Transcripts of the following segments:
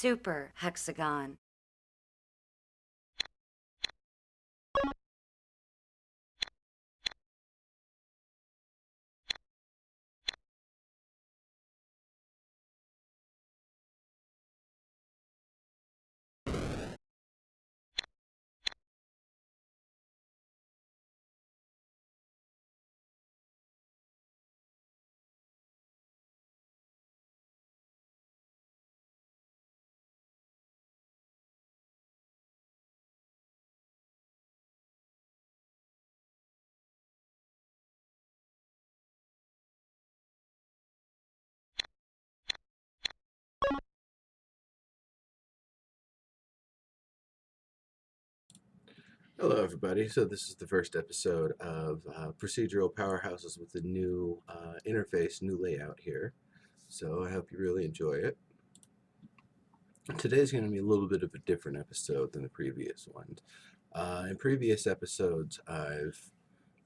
super hexagon. Hello, everybody. So this is the first episode of Procedural Powerhouses with a new interface, new layout here. So I hope you really enjoy it. Today's going to be a little bit of a different episode than the previous ones. In previous episodes, I've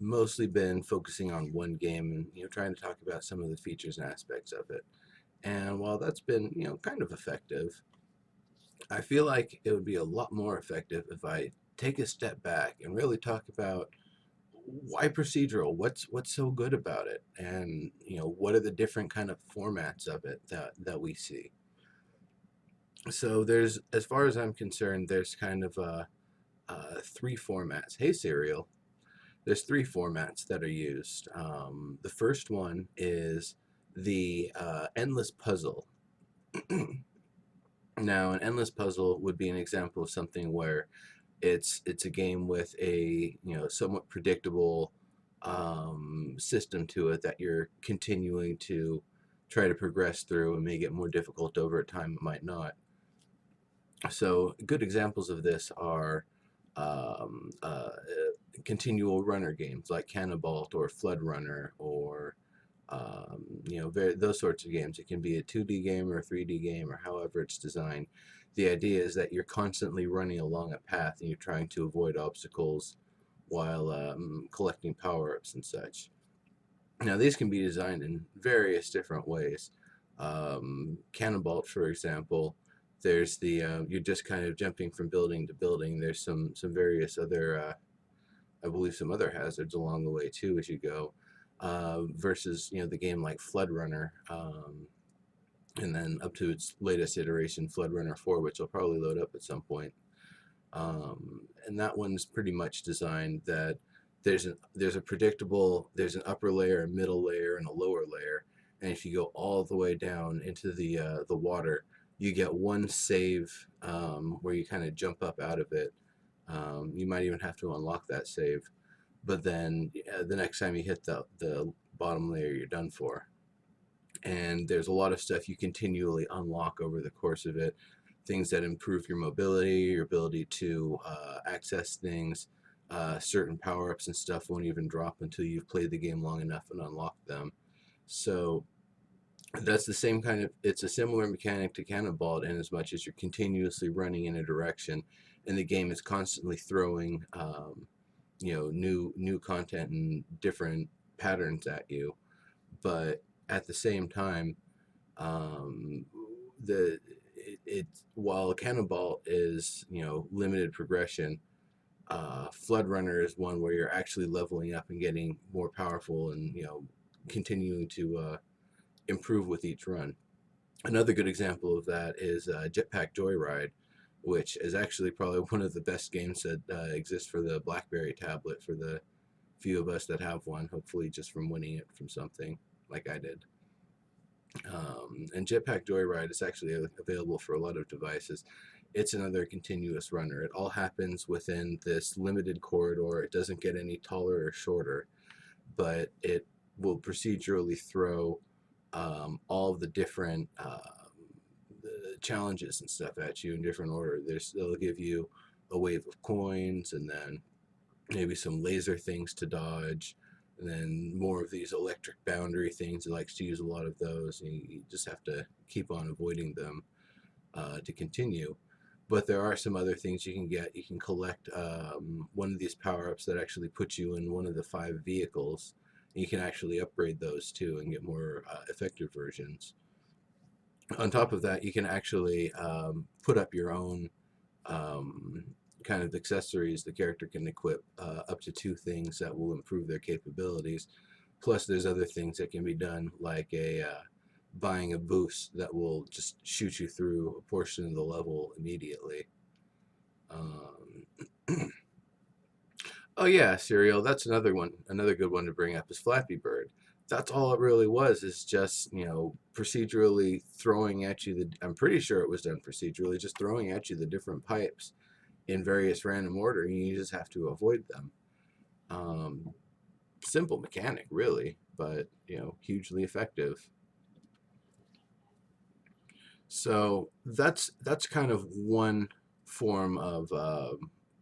mostly been focusing on one game and trying to talk about some of the features and aspects of it. And while that's been kind of effective, I feel like it would be a lot more effective if I take a step back and really talk about why procedural. What's so good about it, and what are the different kind of formats of it that we see. So there's, as far as I'm concerned, there's kind of three formats. Hey, Serial. There's three formats that are used. The first one is the endless puzzle. Now, an endless puzzle would be an example of something where it's a game with a somewhat predictable system to it that you're continuing to try to progress through, and may get more difficult over time. It might not. So good examples of this are um, uh, continual runner games like Cannonball or Flood Runner, or those sorts of games. It can be a 2D game or a 3D game, or however it's designed. The idea is that you're constantly running along a path and you're trying to avoid obstacles while collecting power-ups and such. Now, these can be designed in various different ways. Cannonball, for example, there's the you're just kind of jumping from building to building. There's some various other I believe some other hazards along the way too as you go. Versus the game like Flood Runner, and then up to its latest iteration, Flood Runner 4, which will probably load up at some point. And that one's pretty much designed that there's a predictable, there's an upper layer, a middle layer, and a lower layer. And if you go all the way down into the water, you get one save, where you kind of jump up out of it. You might even have to unlock that save, but then the next time you hit the bottom layer, you're done for. And there's a lot of stuff you continually unlock over the course of it, things that improve your mobility, your ability to access things. Certain power-ups and stuff won't even drop until you've played the game long enough and unlocked them. So that's the same kind of, it's a similar mechanic to Cannonball, in as much as you're continuously running in a direction and the game is constantly throwing new content and different patterns at you. But at the same time, um, the it while Cannonball is limited progression, Flood Runner is one where you're actually leveling up and getting more powerful, and continuing to improve with each run. Another good example of that is Jetpack Joyride, which is actually probably one of the best games that exists for the BlackBerry tablet, for the few of us that have one, hopefully just from winning it from something like I did. And Jetpack Joyride is actually available for a lot of devices. It's another continuous runner. It all happens within this limited corridor. It doesn't get any taller or shorter, but it will procedurally throw all of the different the challenges and stuff at you in different order. They'll give you a wave of coins, and then maybe some laser things to dodge, and then more of these electric boundary things. It likes to use a lot of those, and you just have to keep on avoiding them to continue. But there are some other things you can get. You can collect one of these power-ups that actually puts you in one of the 5 vehicles. And you can actually upgrade those too and get more effective versions. On top of that, you can actually put up your own kind of accessories. The character can equip up to 2 things that will improve their capabilities. Plus, there's other things that can be done, like buying a boost that will just shoot you through a portion of the level immediately. Oh yeah, Serial. That's another one. Another good one to bring up is Flappy Bird. That's all it really was. Is just procedurally throwing at you the. I'm pretty sure it was done procedurally, just throwing at you the different pipes in various random order, and you just have to avoid them. Simple mechanic, really, but hugely effective. So that's kind of one form of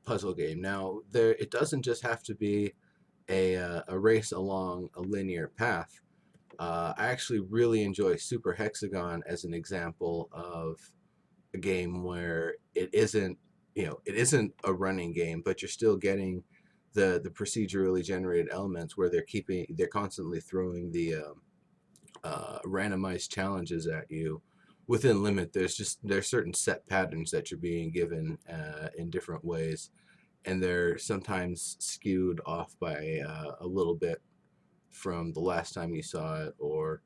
puzzle game. Now, it doesn't just have to be a race along a linear path. I actually really enjoy Super Hexagon as an example of a game where it isn't a running game, but you're still getting the procedurally generated elements where they're constantly throwing the randomized challenges at you within limit. There's certain set patterns that you're being given in different ways, and they're sometimes skewed off by a little bit from the last time you saw it, or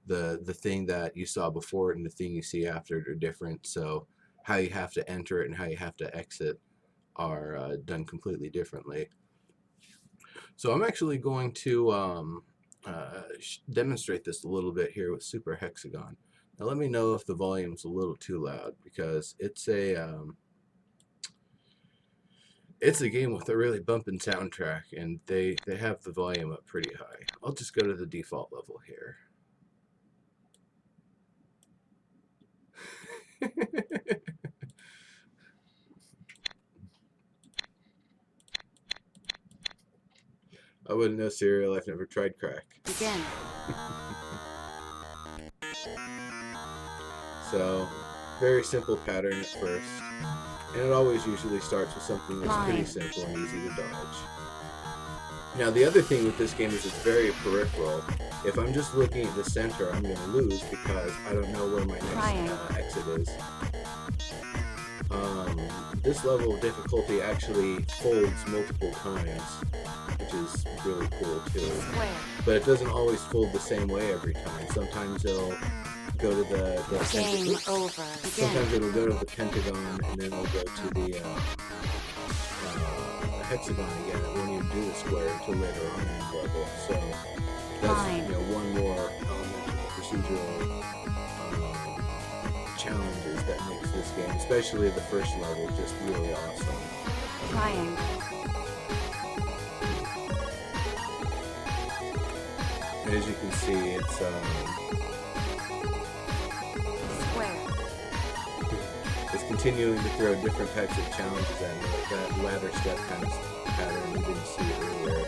the thing that you saw before it and the thing you see after it are different. So how you have to enter it and how you have to exit are done completely differently. So I'm actually going to demonstrate this a little bit here with Super Hexagon. Now let me know if the volume's a little too loud, because it's a game with a really bumping soundtrack, and they have the volume up pretty high. I'll just go to the default level here. I wouldn't know Serial. I've never tried crack. Begin. So, very simple pattern at first. And it always usually starts with something that's pretty simple and easy to dodge. Now, the other thing with this game is it's very peripheral. If I'm just looking at the center, I'm going to lose because I don't know where my next exit is. This level of difficulty actually folds multiple times, which is really cool too. But it doesn't always fold the same way every time. Sometimes it'll go to the Game over. Sometimes it'll go to the pentagon, and then it'll go to the hexagon again. It won't even do the square until later on in the level. So that's one more element of the procedural challenges that makes this game, especially the first level, just really awesome. Triangle. And as you can see, it's Square. It's continuing to throw different types of challenges at me, like that ladder step kind of pattern we didn't see earlier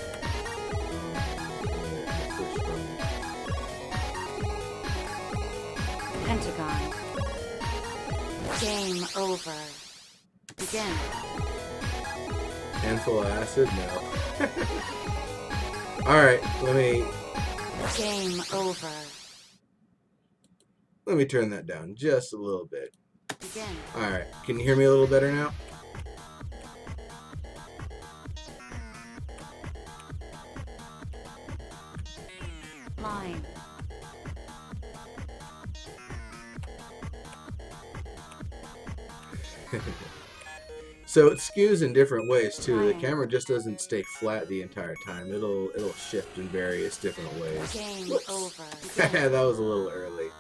in the first run. Pentagon. Game over. Begin. Handful of acid? No. Alright, Game over. Let me turn that down just a little bit. Begin. Alright, can you hear me a little better now? Line. So it skews in different ways too. The Right. camera just doesn't stay flat the entire time. It'll shift in various different ways. Game Whoops. over. That was a little early.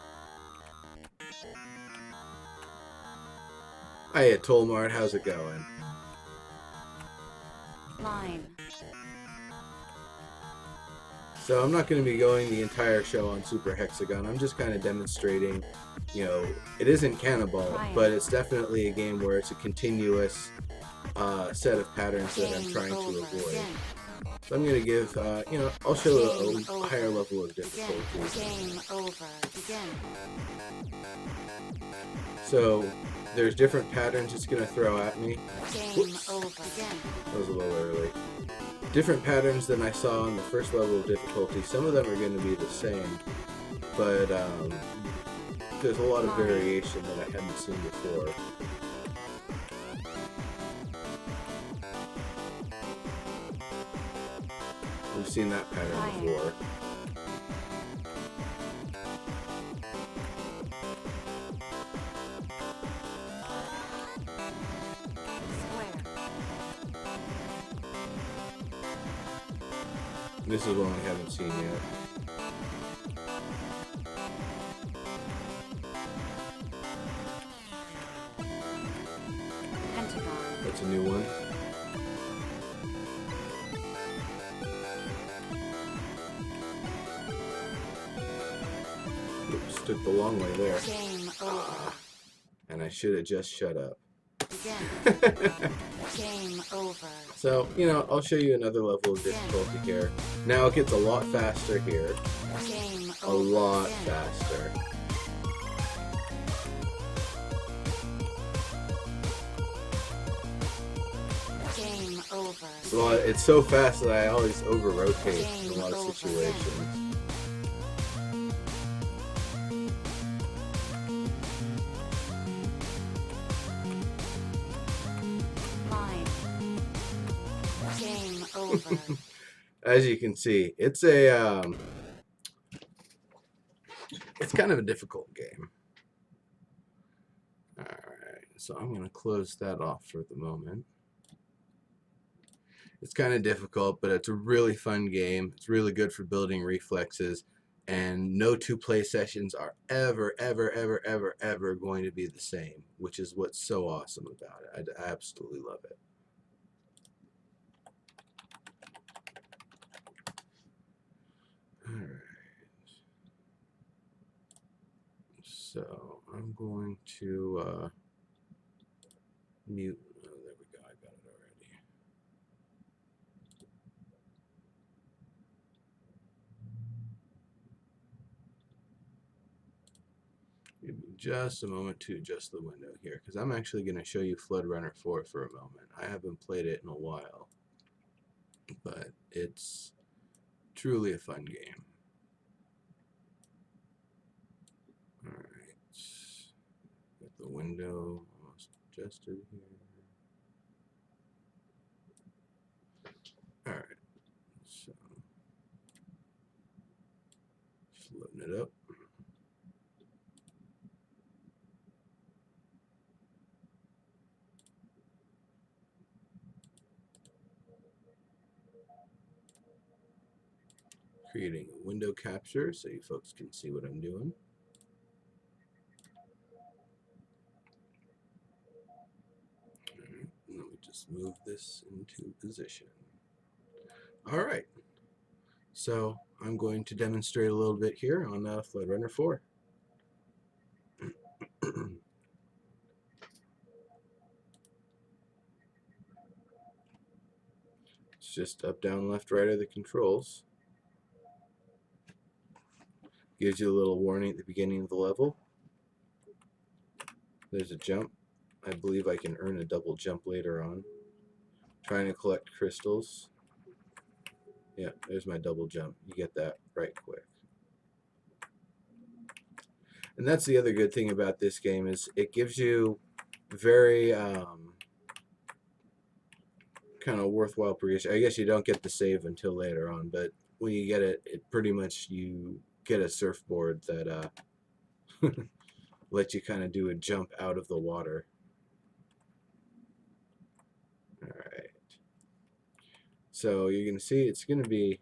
Hiya, Tolmart. How's it going? Line. So I'm not going to be going the entire show on Super Hexagon. I'm just kind of demonstrating, it isn't Cannonball, but it's definitely a game where it's a continuous set of patterns that I'm trying to avoid. So I'm going to give, I'll show a higher level of difficulty. Game over. Begin. So there's different patterns it's going to throw at me. Game over. Begin. That was a little early. Different patterns than I saw on the first level of difficulty. Some of them are going to be the same, but there's a lot of variation that I hadn't seen before. We've seen that pattern before. This is one we haven't seen yet. Pentagon. That's a new one. Oops, took the long way there. Game over. And I should have just shut up. Begin. Game over. So, you know, I'll show you another level of difficulty here. Now it gets a lot faster here. Game A over. lot Begin. faster. Game over. Well, it's so fast that I always over-rotate in a lot of situations. Line. Game over. As you can see, it's kind of a difficult game. All right, so I'm going to close that off for the moment. It's kind of difficult, but it's a really fun game. It's really good for building reflexes, and no two play sessions are ever going to be the same, which is what's so awesome about it. I absolutely love it. All right. So I'm going to mute. Oh, there we go. I got it already. Give me just a moment to adjust the window here, because I'm actually going to show you Flood Runner 4 for a moment. I haven't played it in a while, but it's truly a fun game. All right. Get the window almost adjusted here. All right. So, floating it up. Creating a window capture so you folks can see what I'm doing. Alright, let me just move this into position. Alright, so I'm going to demonstrate a little bit here on Flood Runner 4. It's just up, down, left, right are the controls. Gives you a little warning at the beginning of the level. There's a jump. I believe I can earn a double jump later on. Trying to collect crystals. Yeah, there's my double jump. You get that right quick. And that's the other good thing about this game is it gives you very kind of worthwhile progression. I guess you don't get the save until later on, but when you get it, it pretty much you get a surfboard that lets you kind of do a jump out of the water. All right. So you're going to see it's going to be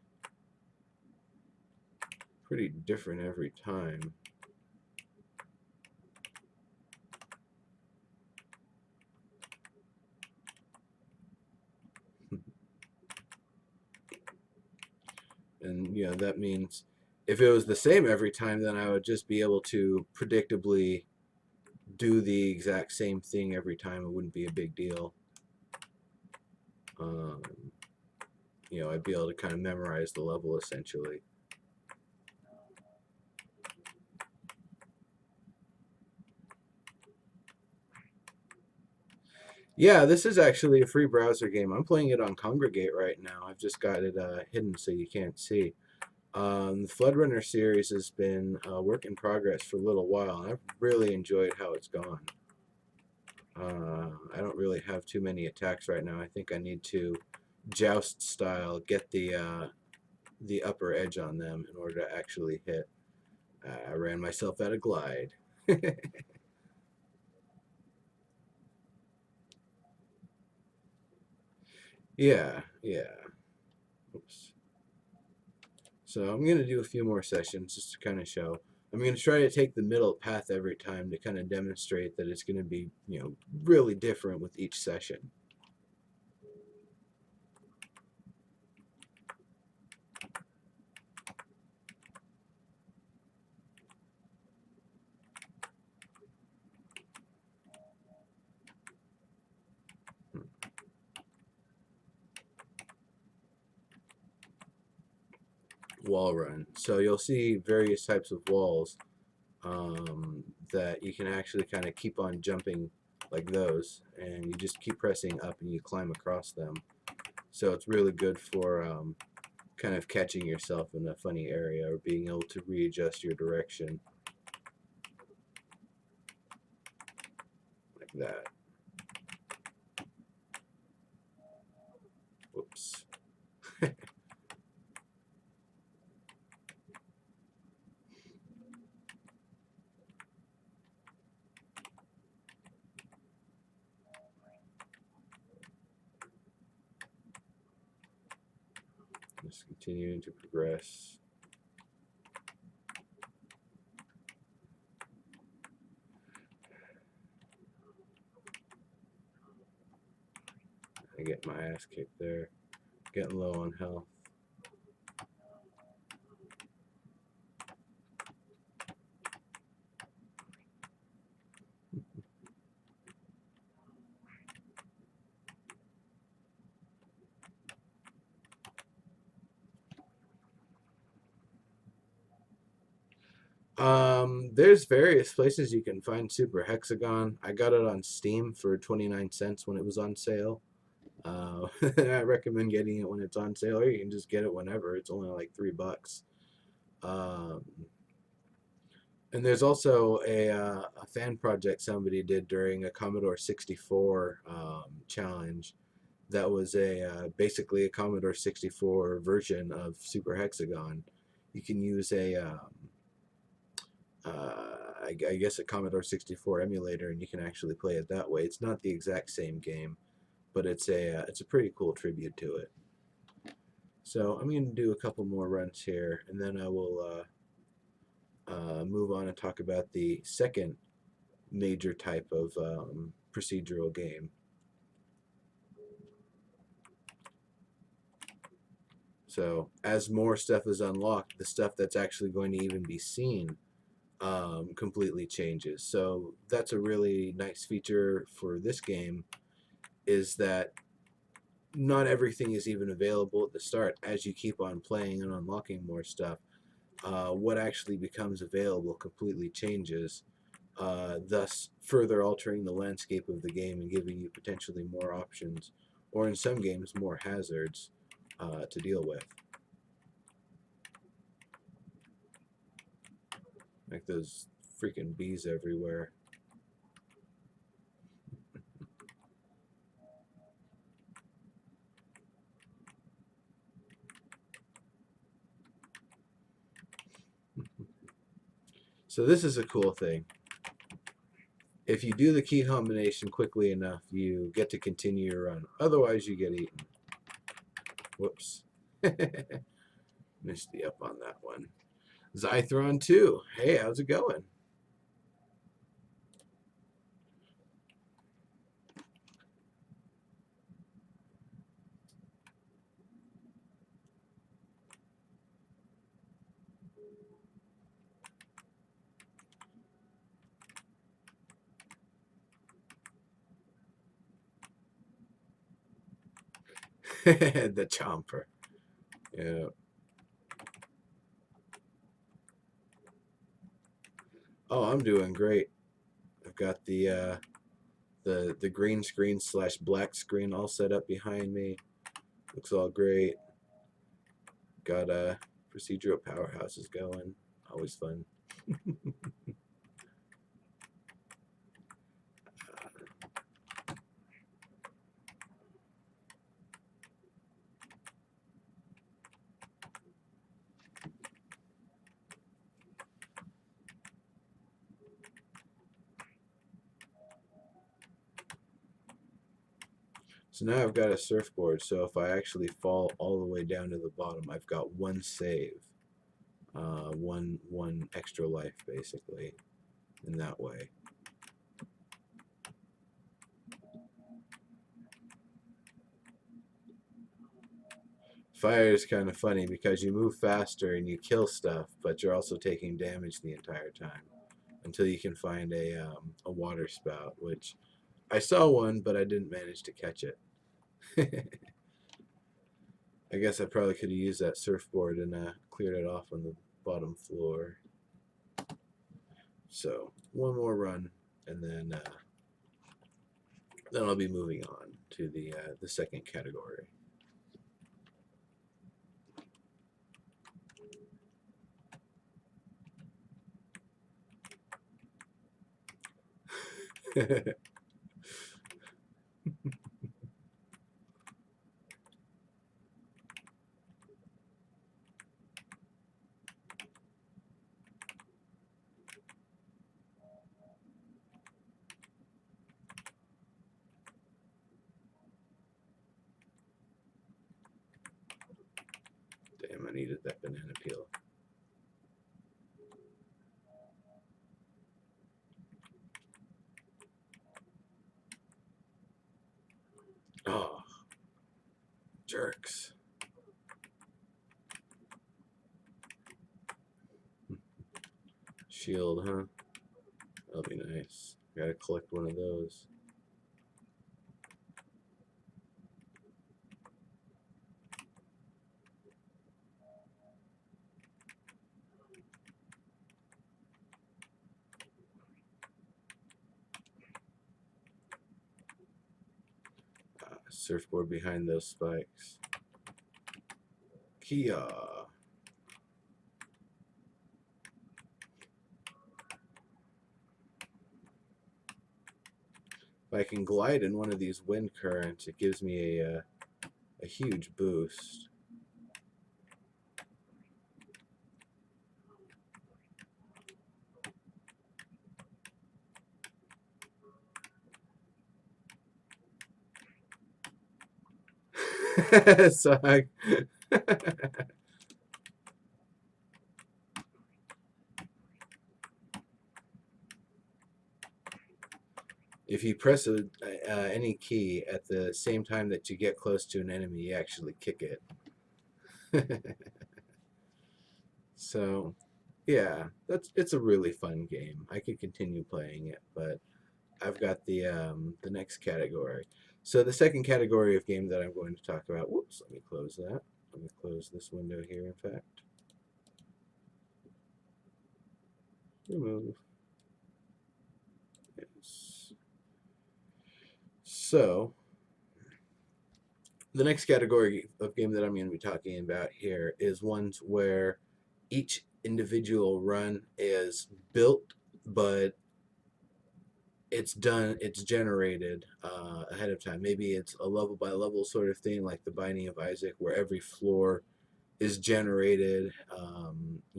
pretty different every time. And, you know, that means if it was the same every time, then I would just be able to predictably do the exact same thing every time. It wouldn't be a big deal. You know, I'd be able to kind of memorize the level essentially. Yeah, this is actually a free browser game. I'm playing it on Congregate right now. I've just got it hidden so you can't see. The Floodrunner series has been a work in progress for a little while, and I've really enjoyed how it's gone. I don't really have too many attacks right now. I think I need to joust style get the upper edge on them in order to actually hit. I ran myself out of glide. Yeah, yeah. Oops. So I'm going to do a few more sessions just to kind of show. I'm going to try to take the middle path every time to kind of demonstrate that it's going to be, really different with each session. Wall run. So you'll see various types of walls that you can actually kind of keep on jumping like those, and you just keep pressing up and you climb across them. So it's really good for kind of catching yourself in a funny area or being able to readjust your direction like that. Whoops. Just continuing to progress. I get my ass kicked there. Getting low on health. There's various places you can find Super Hexagon. I got it on Steam for 29 cents when it was on sale. I recommend getting it when it's on sale, or you can just get it whenever. It's only like $3. Um, and there's also a fan project somebody did during a Commodore 64 challenge. That was basically a Commodore 64 version of Super Hexagon. You can use I guess a Commodore 64 emulator, and you can actually play it that way. It's not the exact same game, but it's a pretty cool tribute to it. So I'm going to do a couple more runs here, and then I will move on and talk about the second major type of procedural game. So as more stuff is unlocked, the stuff that's actually going to even be seen completely changes. So that's a really nice feature for this game, is that not everything is even available at the start. As you keep on playing and unlocking more stuff, what actually becomes available completely changes, thus further altering the landscape of the game and giving you potentially more options, or in some games more hazards to deal with. Like those freaking bees everywhere. So this is a cool thing. If you do the key combination quickly enough, you get to continue your run. Otherwise, you get eaten. Whoops. Missed the up on that one. Zythron 2. Hey, how's it going? The chomper. Yeah. Oh, I'm doing great. I've got the green screen / black screen all set up behind me. Looks all great. Got Procedural Powerhouses going. Always fun. So now I've got a surfboard, so if I actually fall all the way down to the bottom, I've got one save, one extra life basically, in that way. Fire is kind of funny because you move faster and you kill stuff, but you're also taking damage the entire time until you can find a water spout, which I saw one, but I didn't manage to catch it. I guess I probably could have used that surfboard and cleared it off on the bottom floor. So one more run, and then I'll be moving on to the second category. Damn, I needed that banana peel. Oh, jerks. Shield, huh? That'll be nice. Gotta collect one of those. Surfboard behind those spikes. Kia. If I can glide in one of these wind currents, it gives me a huge boost. So if you press any key at the same time that you get close to an enemy, you actually kick it. So, yeah, it's a really fun game. I could continue playing it, but I've got the next category. So the second category of game that I'm going to talk about. Whoops, let me close that. Let me close this window here. In fact, remove. Yes. So the next category of game that I'm going to be talking about here is ones where each individual run is built, but it's generated ahead of time. Maybe it's a level by level sort of thing, like the Binding of Isaac, where every floor is generated,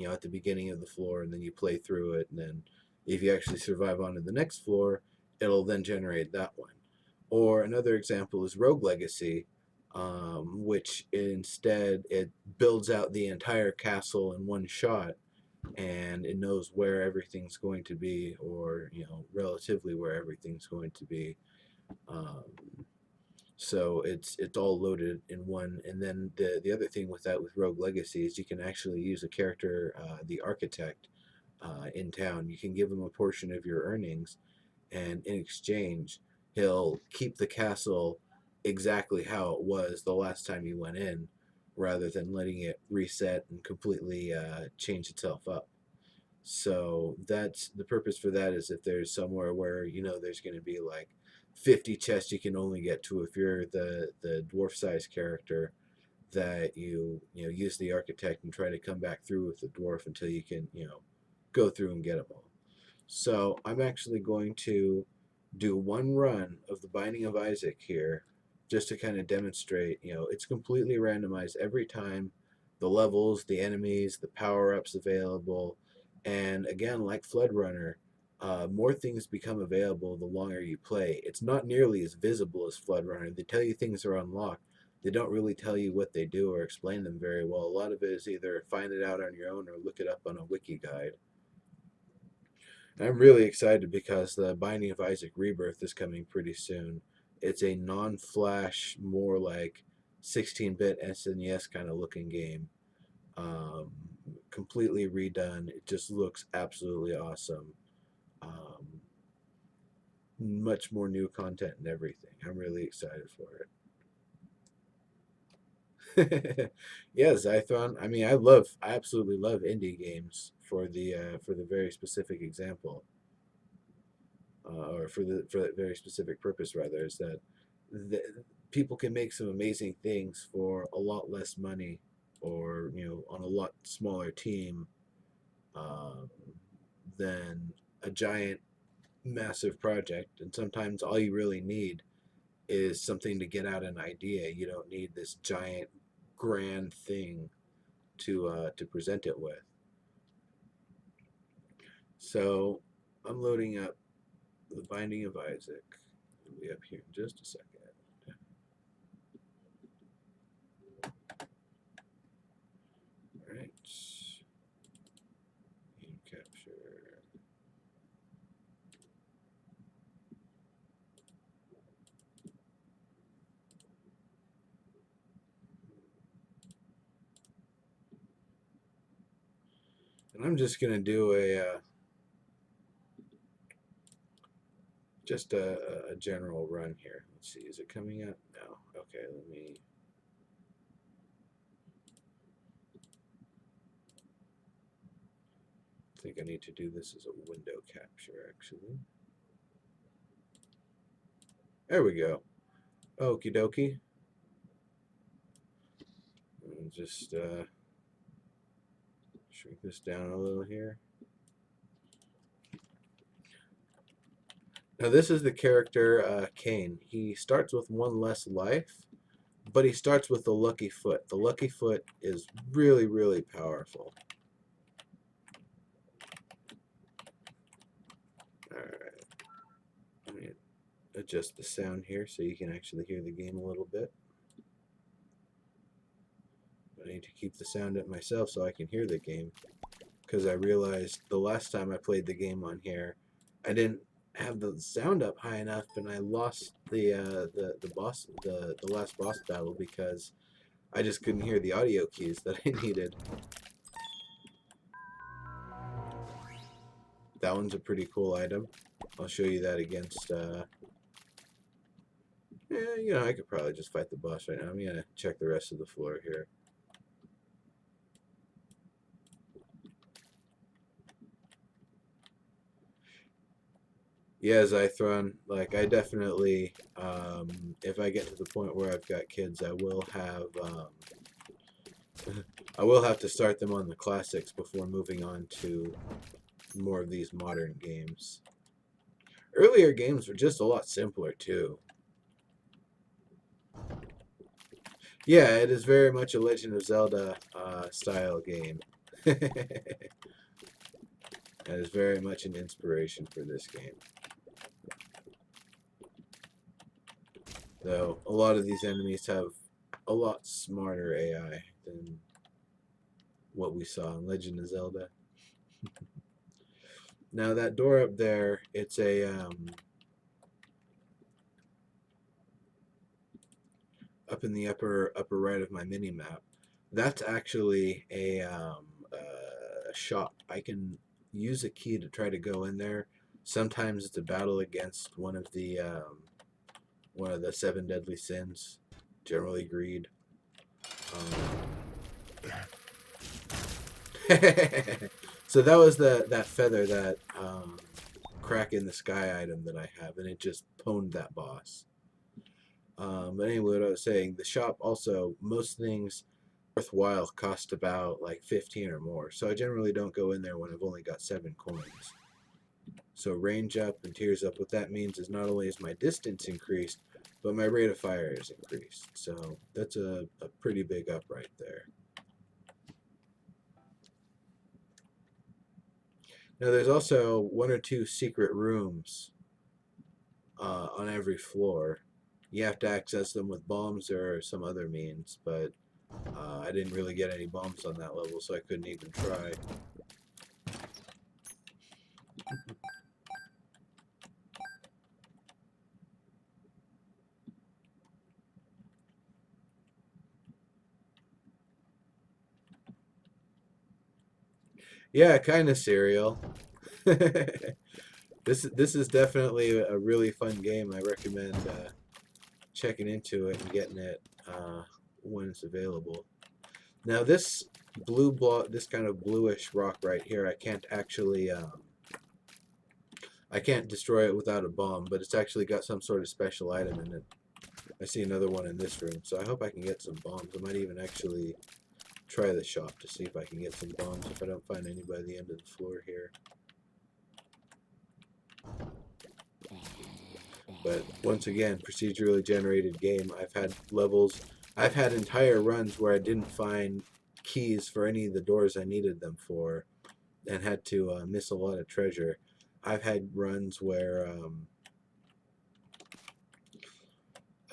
at the beginning of the floor, and then you play through it, and then if you actually survive onto the next floor, it'll then generate that one. Or another example is Rogue Legacy, which instead it builds out the entire castle in one shot, and it knows where everything's going to be, or relatively where everything's going to be. Um, so it's all loaded in one. And then the other thing with that with Rogue Legacy is you can actually use a character, the architect, in town. You can give him a portion of your earnings, and in exchange, he'll keep the castle exactly how it was the last time you went in, rather than letting it reset and completely change itself up. So that's the purpose for that, is if there's somewhere where there's going to be like 50 chests you can only get to if you're the dwarf size character, that you use the architect and try to come back through with the dwarf until you can go through and get them all. So I'm actually going to do one run of the Binding of Isaac here, just to kind of demonstrate. It's completely randomized every time, the levels, the enemies, the power ups available, and again, like Flood Runner, more things become available the longer you play. It's not nearly as visible as Flood Runner. They tell you things are unlocked. They don't really tell you what they do or explain them very well. A lot of it is either find it out on your own or look it up on a wiki guide. I'm really excited because the Binding of Isaac Rebirth is coming pretty soon. It's a non-flash, more like 16-bit SNES kind of looking game. Um, Completely redone. It just looks absolutely awesome. Um, Much more new content and everything. I'm really excited for it. Yeah, Zython. I mean, I absolutely love indie games for the very specific example. Or for that very specific purpose, rather, is that the, people can make some amazing things for a lot less money, or on a lot smaller team, um, than a giant, massive project. And sometimes all you really need is something to get out an idea. You don't need this giant, grand thing to present it with. So I'm loading up the Binding of Isaac. It'll be up here in just a second. All right. Game capture. And I'm just gonna do just a general run here. Let's see, is it coming up? No. Okay, let me. I think I need to do this as a window capture, actually. There we go. Okie dokie. I'll just shrink this down a little here. Now this is the character Kane. He starts with one less life, but he starts with the lucky foot. The lucky foot is really, really powerful. All right. Let me adjust the sound here so you can actually hear the game a little bit. I need to keep the sound up myself so I can hear the game, because I realized the last time I played the game on here, I didn't have the sound up high enough, and I lost the last boss battle because I just couldn't hear the audio cues that I needed. That one's a pretty cool item. I'll show you that against. I could probably just fight the boss right now. I'm gonna check the rest of the floor here. Yeah, Zythron, like I definitely, if I get to the point where I've got kids, I will have to start them on the classics before moving on to more of these modern games. Earlier games were just a lot simpler too. Yeah, it is very much a Legend of Zelda style game. That is very much an inspiration for this game. Though a lot of these enemies have a lot smarter AI than what we saw in Legend of Zelda. Now that door up there, it's a up in the upper right of my mini map. That's actually a shop. I can use a key to try to go in there. Sometimes it's a battle against one of the 7 deadly sins, generally greed. So that was that feather, that crack in the sky item that I have, and it just pwned that boss. But anyway, what I was saying, the shop also, most things worthwhile cost about like 15 or more. So I generally don't go in there when I've only got 7 coins. So range up and tears up, what that means is not only is my distance increased, but my rate of fire is increased. So that's a pretty big up right there. Now there's also 1 or 2 secret rooms on every floor. You have to access them with bombs or some other means, but I didn't really get any bombs on that level, so I couldn't even try. Yeah, kind of serial. This is definitely a really fun game. I recommend checking into it and getting it when it's available. Now this blue block, this kind of bluish rock right here, I can't actually I can't destroy it without a bomb, but it's actually got some sort of special item in it. I see another one in this room, so I hope I can get some bombs. I might even actually try the shop to see if I can get some bombs if I don't find any by the end of the floor here. But once again, procedurally generated game. I've had entire runs where I didn't find keys for any of the doors I needed them for and had to miss a lot of treasure. I've had runs where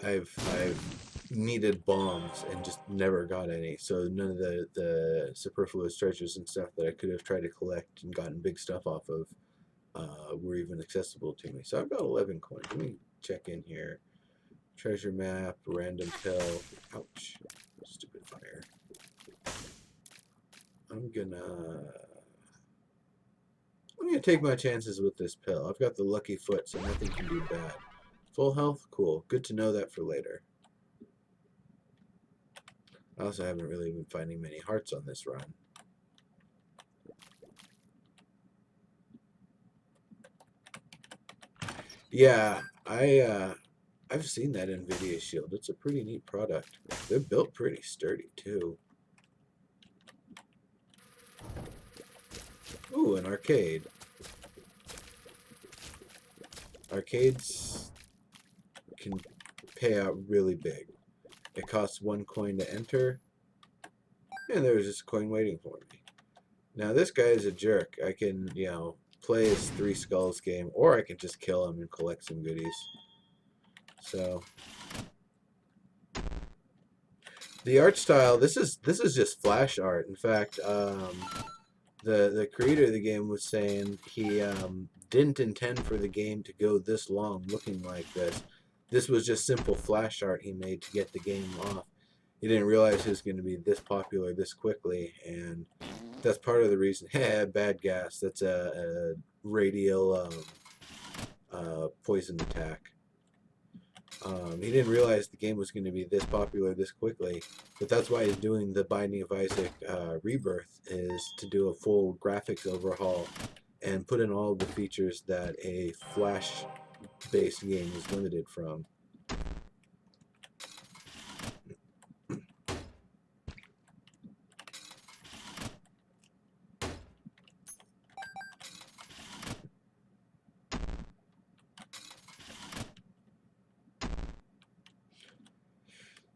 I've needed bombs and just never got any. So none of the superfluous treasures and stuff that I could have tried to collect and gotten big stuff off of were even accessible to me. So I've got 11 coins. Let me check in here. Treasure map, random pill. Ouch. Stupid fire. I'm gonna take my chances with this pill. I've got the lucky foot, so nothing can be bad. Full health? Cool. Good to know that for later. I also haven't really been finding many hearts on this run. Yeah, I've seen that NVIDIA shield. It's a pretty neat product. They're built pretty sturdy too. Ooh, an arcade. Arcades can pay out really big. It costs 1 coin to enter, and there's just a coin waiting for me. Now this guy is a jerk. I can, play his 3 skulls game, or I can just kill him and collect some goodies. So the art style, this is just flash art. In fact, the creator of the game was saying he didn't intend for the game to go this long looking like this. This was just simple flash art he made to get the game off. He didn't realize it was going to be this popular this quickly, and that's part of the reason. Bad gas. That's a radial poison attack. He didn't realize the game was going to be this popular this quickly, but that's why he's doing the Binding of Isaac Rebirth, is to do a full graphics overhaul and put in all the features that a Flash-based game is limited from.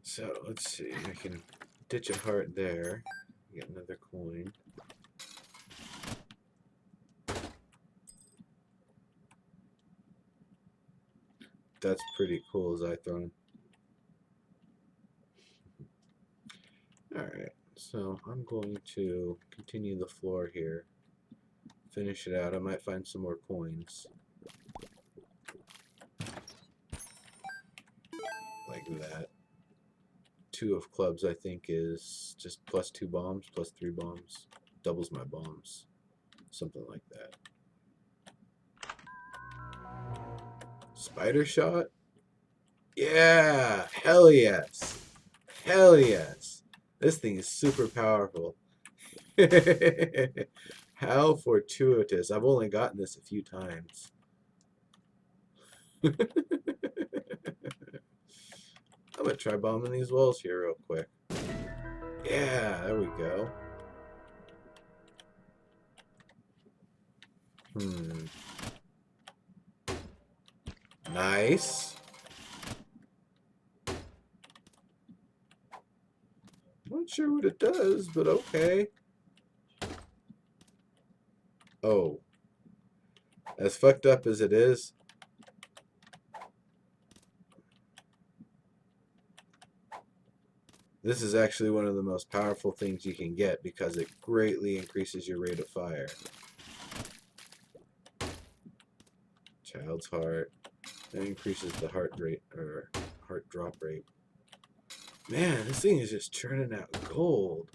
So let's see, I can ditch a heart there, get another coin. That's pretty cool, Zythron. Alright, so I'm going to continue the floor here, finish it out. I might find some more coins. Like that. 2 of clubs, I think, is just plus 2 bombs, plus 3 bombs. Doubles my bombs. Something like that. Spider shot? Yeah! Hell yes! Hell yes! This thing is super powerful. How fortuitous. I've only gotten this a few times. I'm gonna try bombing these walls here real quick. Yeah, there we go. Nice. Not sure what it does, but okay. Oh. As fucked up as it is, this is actually one of the most powerful things you can get because it greatly increases your rate of fire. Child's heart. That increases the heart rate, or heart drop rate. Man, this thing is just churning out gold.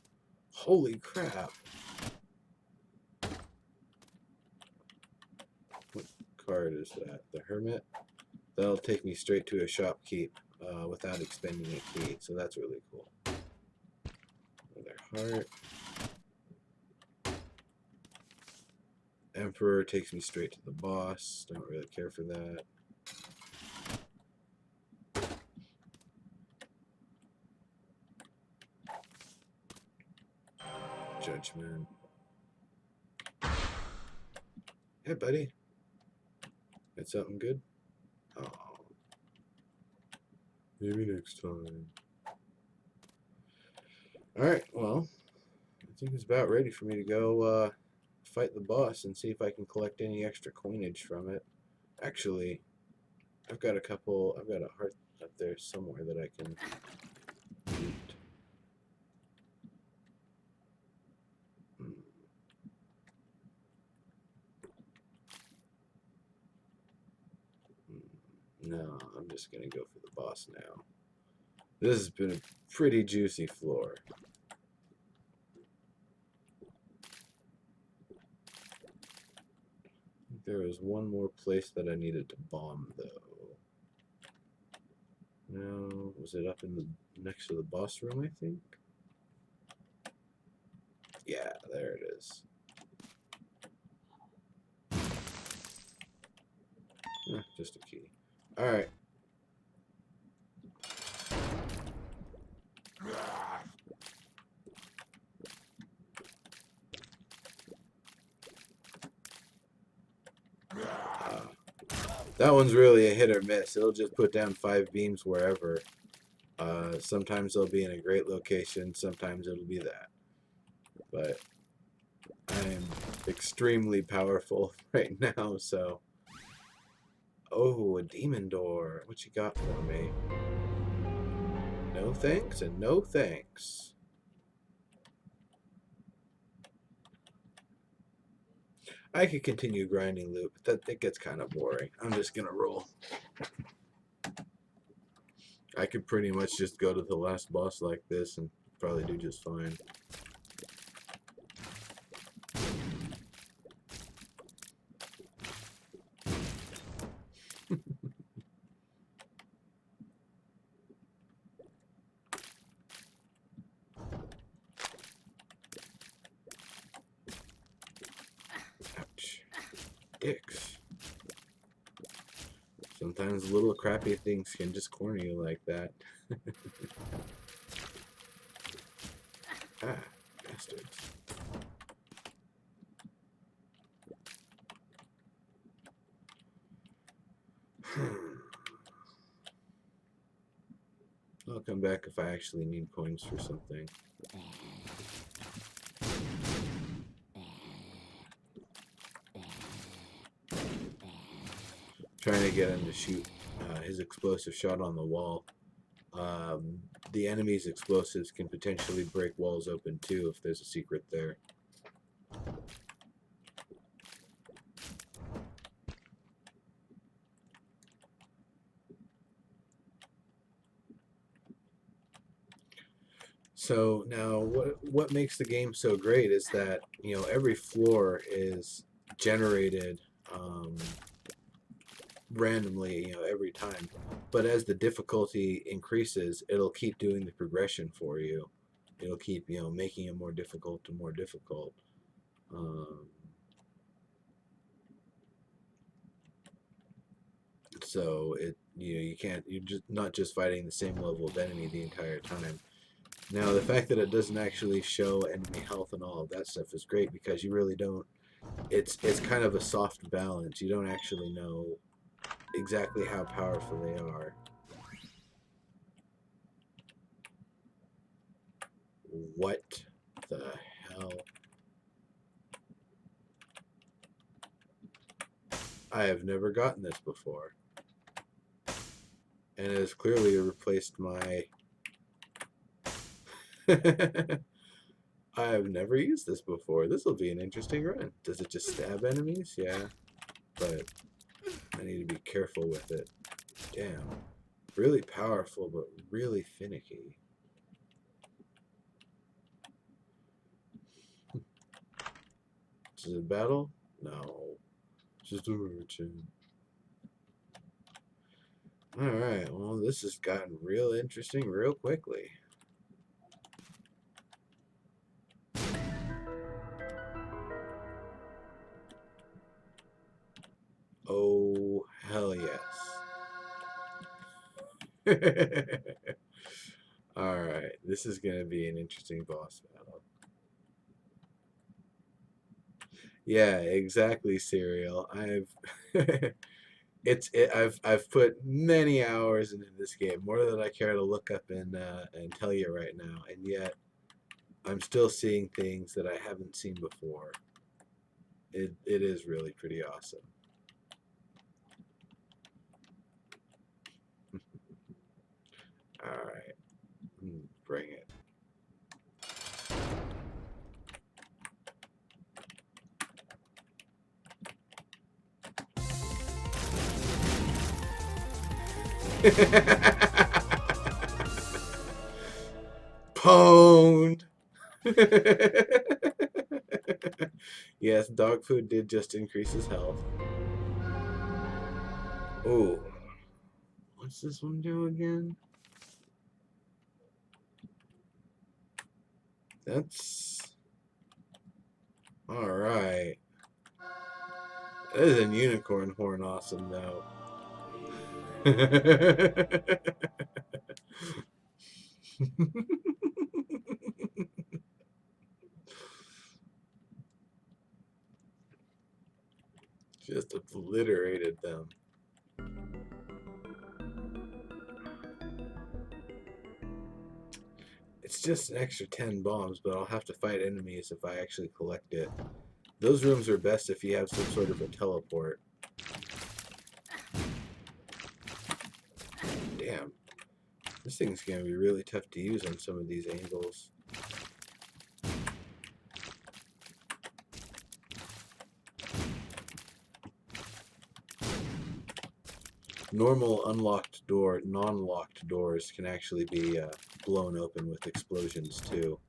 Holy crap. What card is that? The Hermit? That'll take me straight to a shopkeep without expending a key, so that's really cool. Another heart. Emperor takes me straight to the boss. Don't really care for that. Judgment. Hey, buddy. Got something good? Oh. Maybe next time. Alright, well, I think it's about ready for me to go fight the boss and see if I can collect any extra coinage from it. Actually, I've got a heart up there somewhere that I can loot. No, I'm just gonna go for the boss now. This has been a pretty juicy floor. There was one more place that I needed to bomb, though. No, was it up in the next to the boss room, I think? Yeah, there it is. Just a key. Alright. That one's really a hit or miss. It'll just put down 5 beams wherever. Sometimes they'll be in a great location, sometimes it'll be that. But I am extremely powerful right now, so... Oh, a demon door. What you got for me? No thanks and no thanks. I could continue grinding loot, but it gets kind of boring. I'm just gonna roll. I could pretty much just go to the last boss like this and probably do just fine. Ouch. Dicks. Sometimes little crappy things can just corner you like that. Ah, bastards. I'll come back if I actually need coins for something. Trying to get him to shoot his explosive shot on the wall. The enemy's explosives can potentially break walls open too if there's a secret there. So now what makes the game so great is that, you know, every floor is generated randomly, you know, every time. But as the difficulty increases, it'll keep doing the progression for you. It'll keep, you know, making it more difficult and more difficult. So you can't, you're just not just fighting the same level of enemy the entire time. Now the fact that it doesn't actually show enemy health and all of that stuff is great, because you really don't, it's kind of a soft balance. You don't actually know exactly how powerful they are. What the hell? I have never gotten this before. And it has clearly replaced my... I have never used this before. This will be an interesting run. Does it just stab enemies? Yeah. But I need to be careful with it. Damn. Really powerful, but really finicky. Is it a battle? No. Just a merchant. Alright, well, this has gotten real interesting real quickly. Oh, hell yes. Alright, this is going to be an interesting boss battle. Yeah, exactly, Serial. I've put many hours into this game, more than I care to look up and tell you right now, and yet I'm still seeing things that I haven't seen before. It is really pretty awesome. All right, bring it. Pwned. Yes, dog food did just increase his health. Ooh. What's this one do again? That's... Alright. That is a unicorn horn awesome, though. Just obliterated them. It's just an extra 10 bombs, but I'll have to fight enemies if I actually collect it. Those rooms are best if you have some sort of a teleport. Damn. This thing's going to be really tough to use on some of these angles. Normal unlocked door, non-locked doors can actually be blown open with explosions too.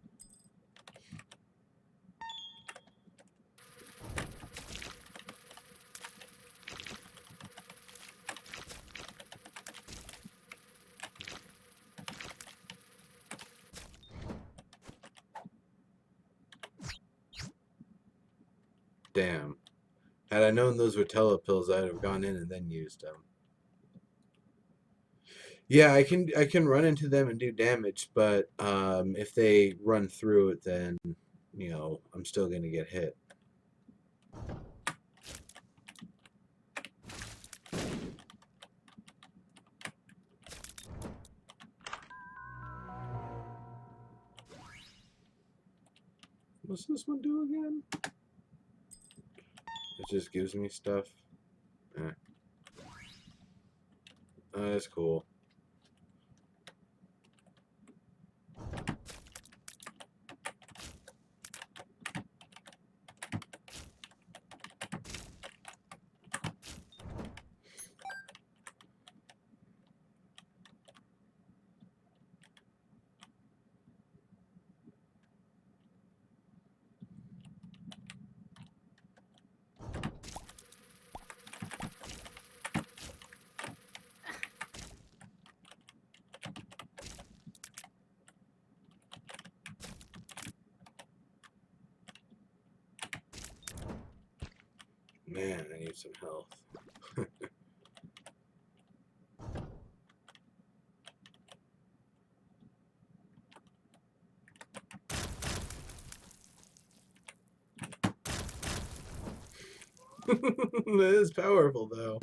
Damn. Had I known those were telepills, I'd have gone in and then used them. Yeah, I can run into them and do damage, but if they run through it, then I'm still gonna get hit. What's this one do again? It just gives me stuff. Eh. Oh, that's cool. Man, I need some health. That is powerful, though.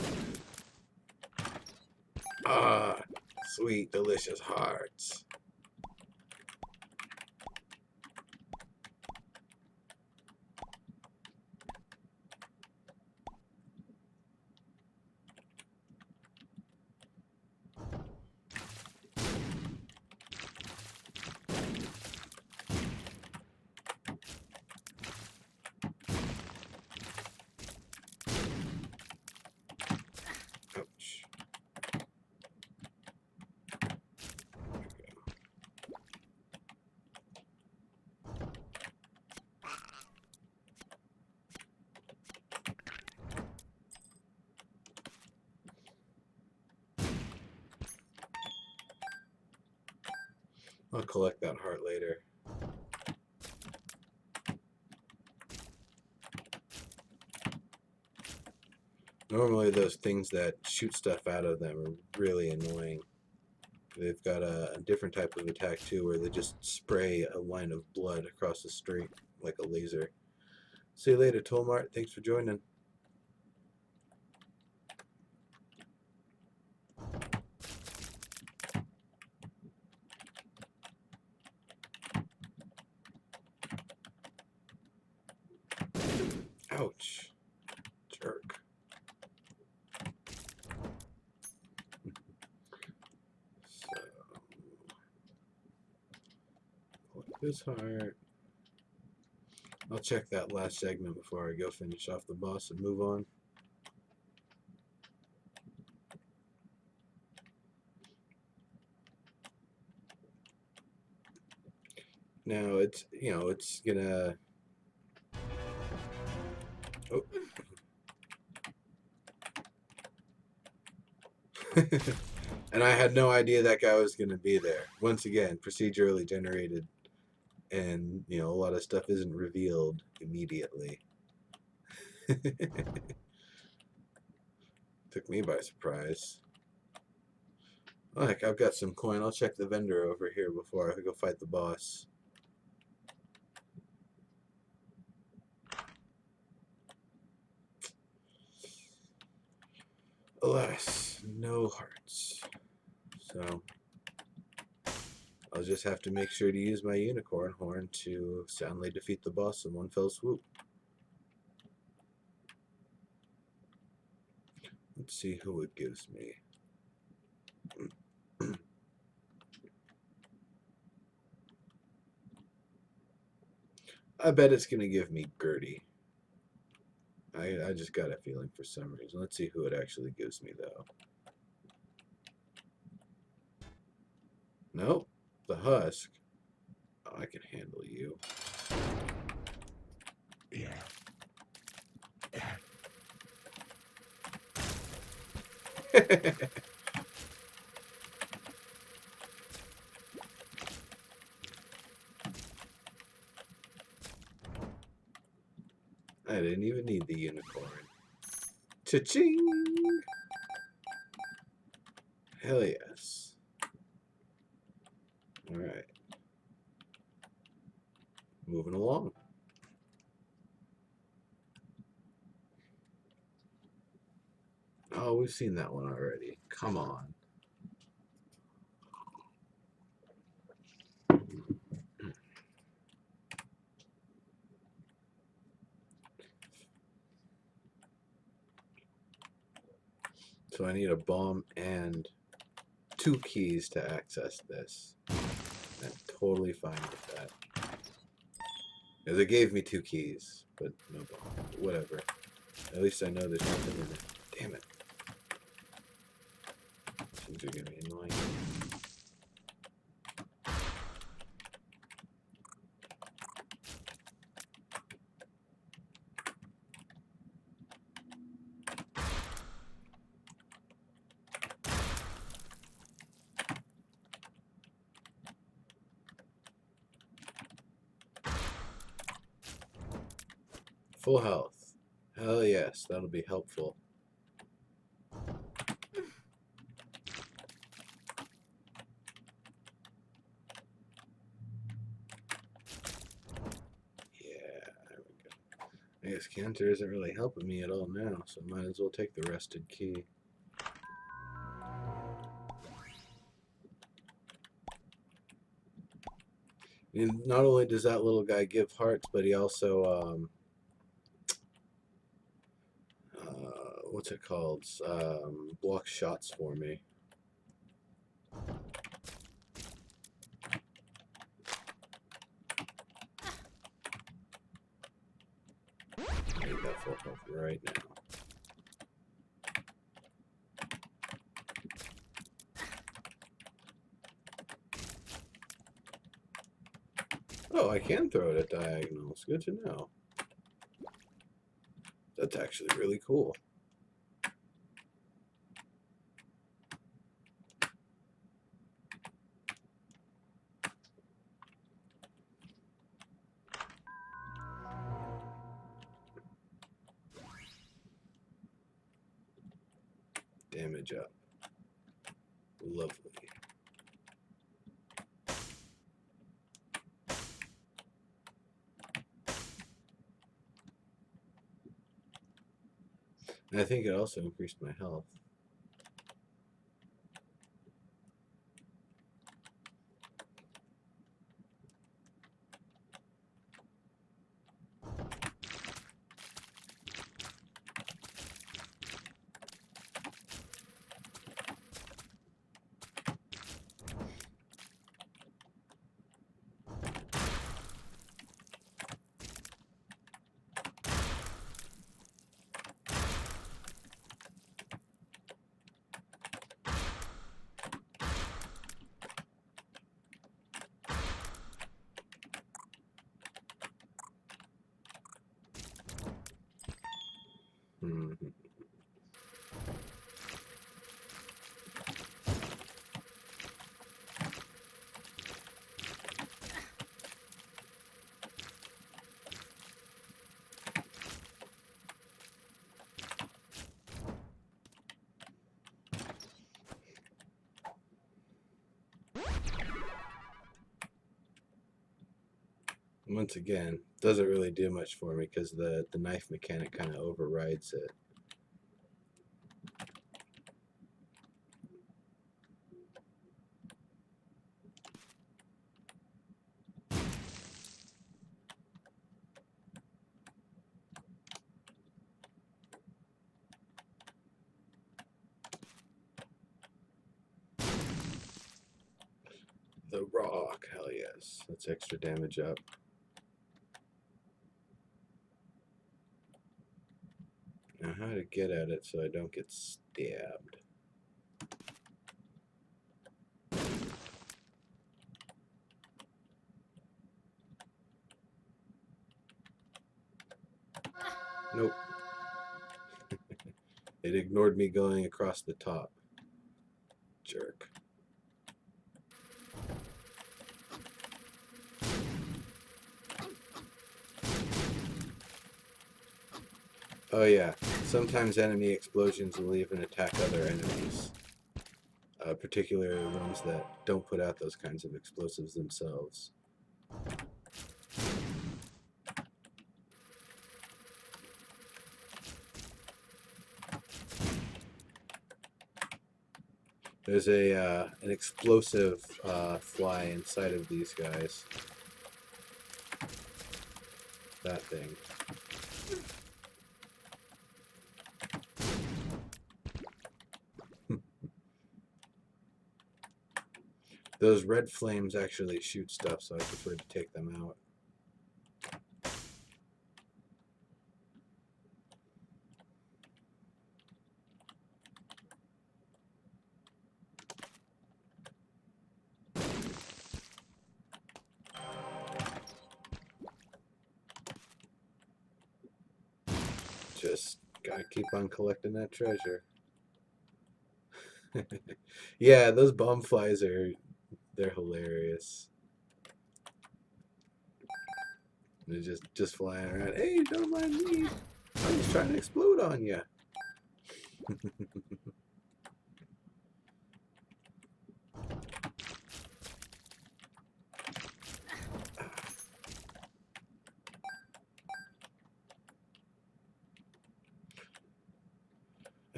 Ah, sweet, delicious hearts. Ouch. I'll collect that heart later. Normally those things that shoot stuff out of them are really annoying. They've got a different type of attack too, where they just spray a line of blood across the street like a laser. See you later, Tolmart. Thanks for joining. Ouch. Jerk. So, collect this heart. I'll check that last segment before I go finish off the boss and move on. Now it's, it's gonna. Oh. And I had no idea that guy was gonna be there. Once again, procedurally generated, and a lot of stuff isn't revealed immediately. Took me by surprise. Oh, heck, I've got some coin. I'll check the vendor over here before I go fight the boss. Alas, no hearts. So I'll just have to make sure to use my unicorn horn to soundly defeat the boss in one fell swoop. Let's see who it gives me. I bet it's going to give me Gertie. I just got a feeling for some reason. Let's see who it actually gives me, though. Nope. The husk. Oh, I can handle you. Yeah. I didn't even need the unicorn. Cha-ching! Hell yes. Alright. Moving along. Oh, we've seen that one already. Come on. So I need a bomb and 2 keys to access this. I'm totally fine with that. Yeah, they gave me 2 keys, but no bomb. Whatever. At least I know there's nothing in it. Damn it. Things are gonna be annoying. Full health. Hell yes, that'll be helpful. Yeah, there we go. I guess Cantor isn't really helping me at all now, so I might as well take the rusted key. And not only does that little guy give hearts, but he also, what's it called? Blocks shots for me. I need that full health right now. Oh, I can throw it at diagonals. Good to know. That's actually really cool. Damage up. Lovely. And I think it also increased my health. Mm-hmm. Once again, doesn't really do much for me because the knife mechanic kind of overrides it. The rock, hell yes. That's extra damage up. Now how to get at it so I don't get stabbed. Nope. It ignored me going across the top. Jerk. Oh yeah, sometimes enemy explosions will even attack other enemies. Particularly ones that don't put out those kinds of explosives themselves. There's an explosive fly inside of these guys. That thing. Those red flames actually shoot stuff, so I prefer to take them out. Just gotta keep on collecting that treasure. Yeah, those bomb flies they're hilarious. They're just flying around. Hey, don't mind me. I'm just trying to explode on you.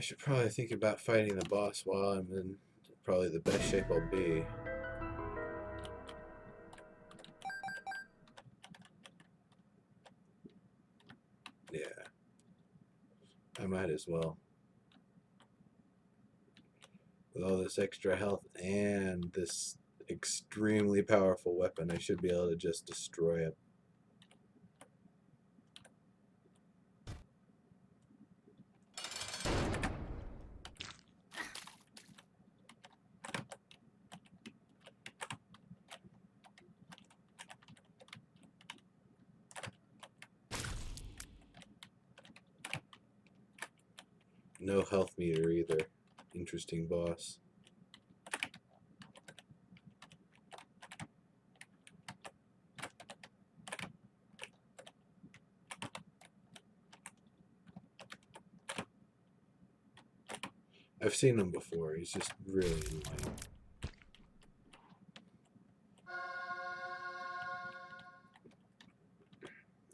should probably think about fighting the boss while I'm in probably the best shape I'll be. Yeah, I might as well. With all this extra health and this extremely powerful weapon, I should be able to just destroy it. No health meter either. Interesting boss. I've seen him before. He's just really annoying.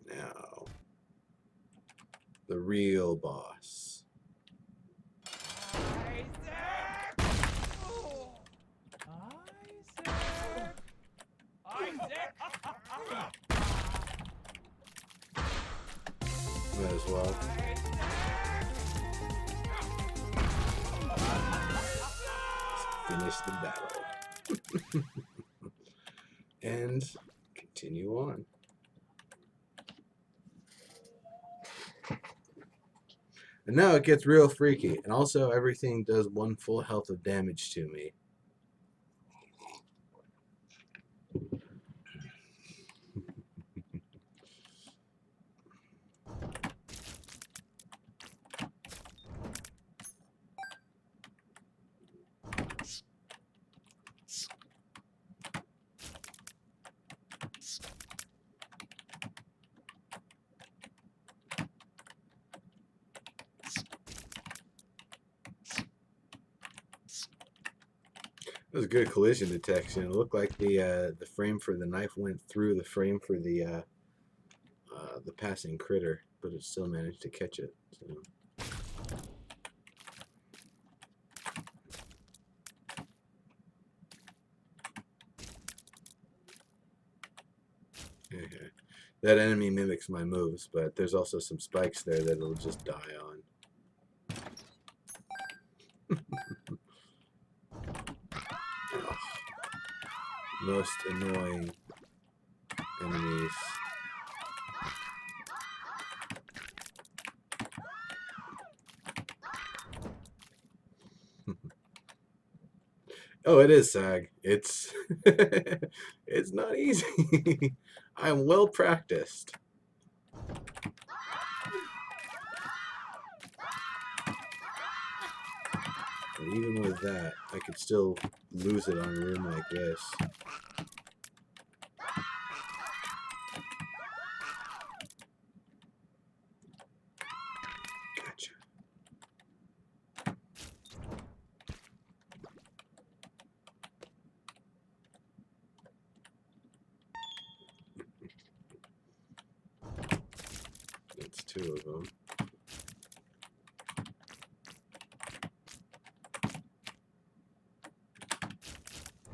Now, the real boss. Might as well. Finish the battle. And continue on. And now it gets real freaky. And also everything does 1 full health of damage to me. It was good collision detection. It looked like the frame for the knife went through the frame for the passing critter, but it still managed to catch it. So. Okay. That enemy mimics my moves, but there's also some spikes there that it'll just die on. Oh. Most annoying enemies. Oh, it is, Sag. It's it's not easy. I'm well practiced. And even with that, I could still lose it on a room like this. Gotcha. That's 2 of them.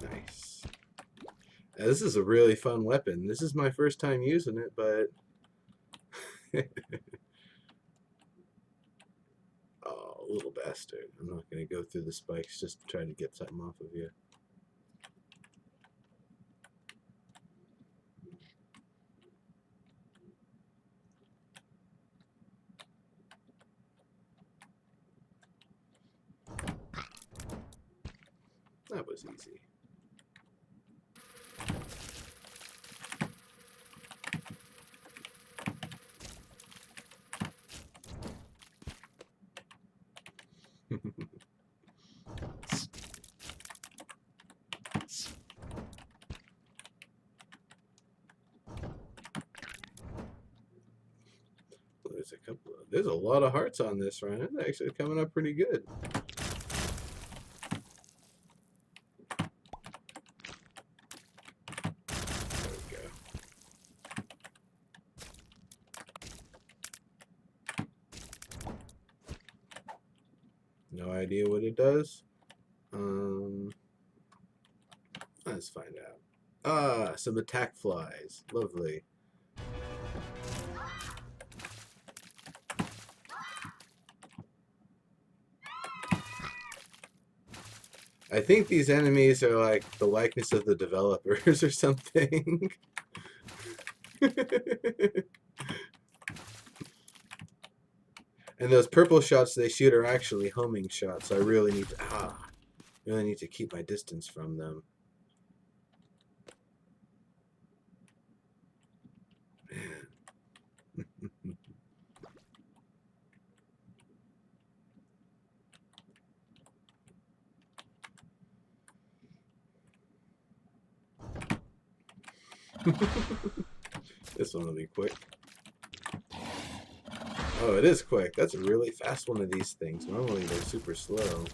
Nice. Now, this is a really fun weapon. This is my first time using it, but oh, little bastard. I'm not going to go through the spikes just to try to get something off of you. That was easy. There's a lot of hearts on this run. It's actually coming up pretty good. There we go. no idea what it does. Let's find out. Ah, some attack flies. Lovely. I think these enemies are like the likeness of the developers or something. And those purple shots they shoot are actually homing shots. So I really need to keep my distance from them. Man. This one will be quick. Oh, it is quick. That's a really fast one of these things. Normally they're super slow.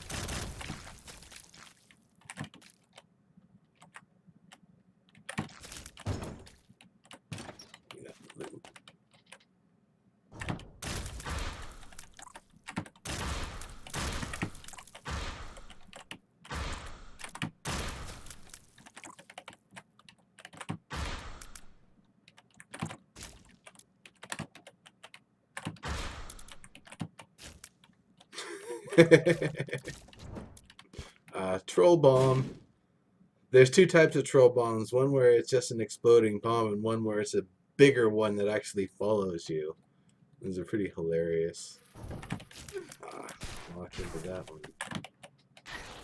Troll bomb. There's two types of troll bombs. One where it's just an exploding bomb, and one where it's a bigger one that actually follows you. Those are pretty hilarious. Watch into that one.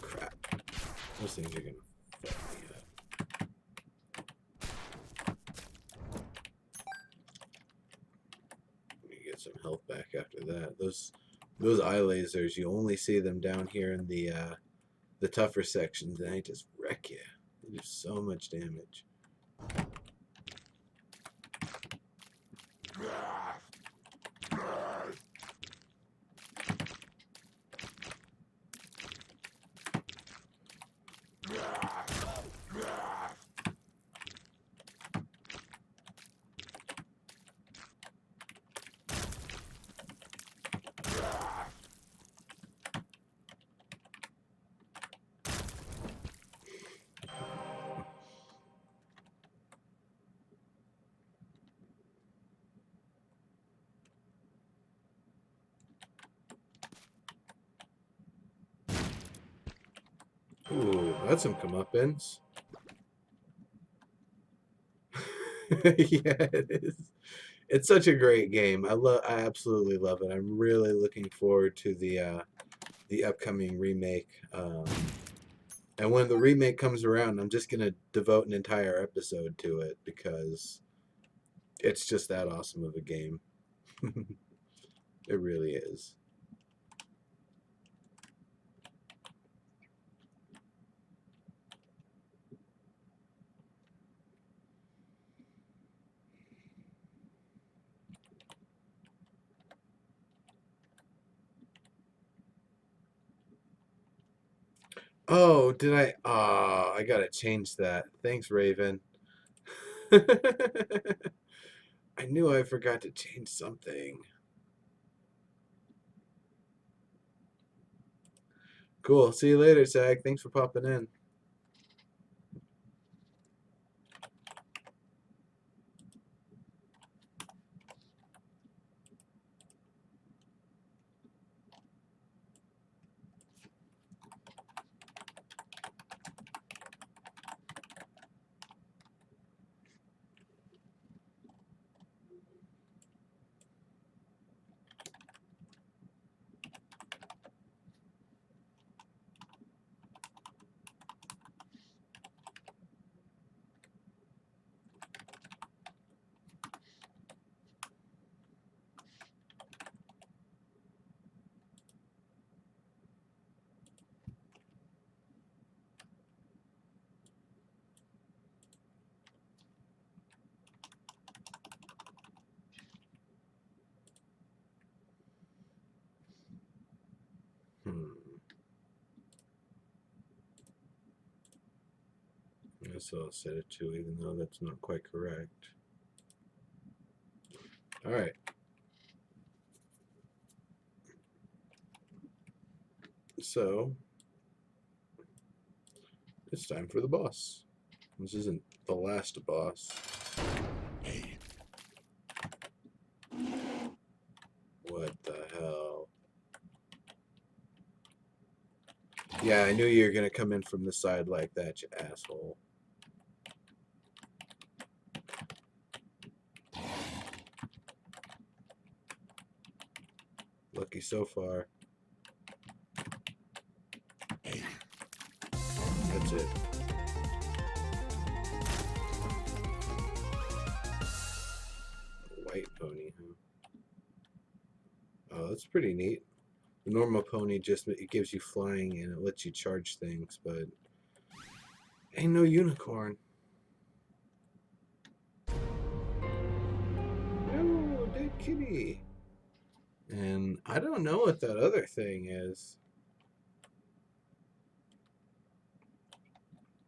Crap. Those things are gonna fuck me up. Let me get some health back after that. Those eye lasers, you only see them down here in the tougher sections, and they just wreck you. They do so much damage. Ooh, that's some comeuppance. Yeah, it is. It's such a great game. I absolutely love it. I'm really looking forward to the upcoming remake. And when the remake comes around, I'm just gonna devote an entire episode to it because it's just that awesome of a game. It really is. Oh, did I? Oh, I gotta change that. Thanks, Raven. I knew I forgot to change something. Cool. See you later, Sag. Thanks for popping in. So I'll set it to, even though that's not quite correct. All right. So it's time for the boss. This isn't the last boss. What the hell? Yeah, I knew you were gonna come in from the side like that, you asshole. Lucky so far. That's it. White pony, huh? Oh, that's pretty neat. The normal pony just it gives you flying and it lets you charge things, but ain't no unicorn. No, dead kitty. And I don't know what that other thing is.